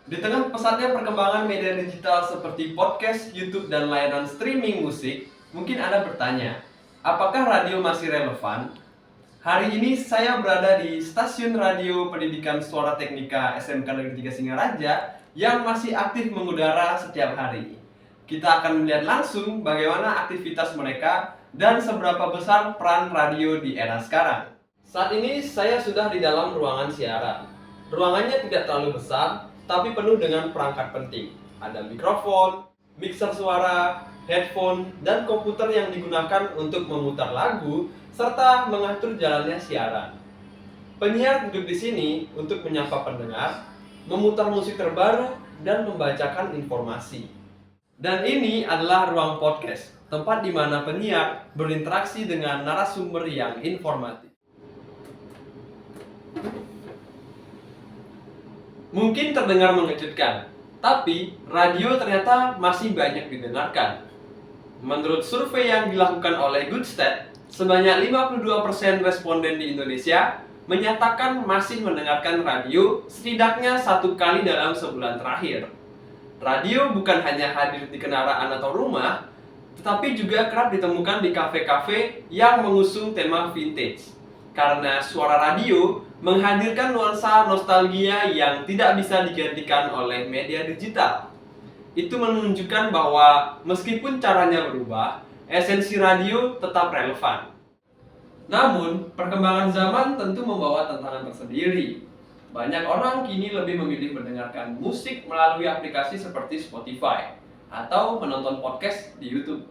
Di tengah pesatnya perkembangan media digital seperti podcast, YouTube, dan layanan streaming musik, mungkin Anda bertanya, apakah radio masih relevan? Hari ini saya berada di stasiun radio pendidikan Suara Teknika SMK Negeri 3 Singaraja yang masih aktif mengudara setiap hari. Kita akan melihat langsung bagaimana aktivitas mereka dan seberapa besar peran radio di era sekarang. Saat ini saya sudah di dalam ruangan siaran. Ruangannya tidak terlalu besar, tapi penuh dengan perangkat penting. Ada mikrofon, mixer suara, headphone, dan komputer yang digunakan untuk memutar lagu serta mengatur jalannya siaran. Penyiar duduk di sini untuk menyapa pendengar, memutar musik terbaru, dan membacakan informasi. Dan ini adalah ruang podcast, tempat di mana penyiar berinteraksi dengan narasumber yang informatif. Mungkin terdengar mengejutkan, tapi radio ternyata masih banyak didengarkan. Menurut survei yang dilakukan oleh Goodstat, sebanyak 52% responden di Indonesia menyatakan masih mendengarkan radio setidaknya 1 kali dalam sebulan terakhir. Radio bukan hanya hadir di kendaraan atau rumah, tetapi juga kerap ditemukan di kafe-kafe yang mengusung tema vintage. Karena suara radio menghadirkan nuansa nostalgia yang tidak bisa digantikan oleh media digital. Itu menunjukkan bahwa meskipun caranya berubah, esensi radio tetap relevan. Namun, perkembangan zaman tentu membawa tantangan tersendiri. Banyak orang kini lebih memilih mendengarkan musik melalui aplikasi seperti Spotify atau menonton podcast di YouTube.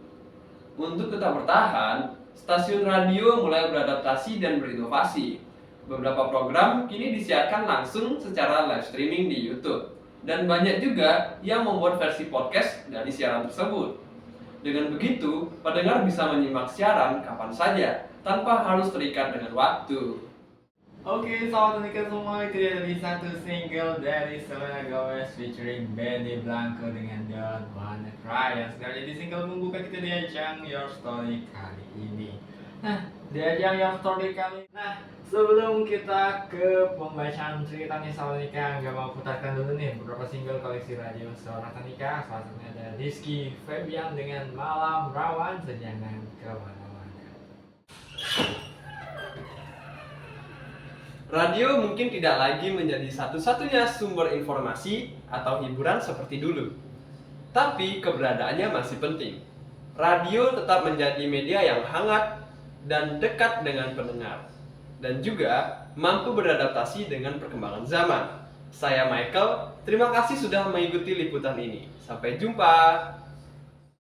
Untuk tetap bertahan, stasiun radio mulai beradaptasi dan berinovasi. Beberapa program kini disiarkan langsung secara live streaming di YouTube. Dan banyak juga yang membuat versi podcast dari siaran tersebut. Dengan begitu, pendengar bisa menyimak siaran kapan saja, tanpa harus terikat dengan waktu. Oke, selamat menikah semua. Itu dia tadi satu single dari Selena Gomez featuring Benny Blanco dengan Don't Wanna Cry yang sudah jadi single pembuka kita di ajang Your Story kali ini. Nah, di ajang Your Story kali ini. Nah, sebelum kita ke pembacaan cerita nih Sahabat Nikah, nggak mau putarkan dulu nih beberapa single koleksi radio Sahabat Nikah. Salah satunya ada Rizky Febian dengan Malam Rawan, Jangan Kemana-Mana. Radio mungkin tidak lagi menjadi satu-satunya sumber informasi atau hiburan seperti dulu. Tapi keberadaannya masih penting. Radio tetap menjadi media yang hangat dan dekat dengan pendengar. Dan juga mampu beradaptasi dengan perkembangan zaman. Saya Michael, terima kasih sudah mengikuti liputan ini. Sampai jumpa.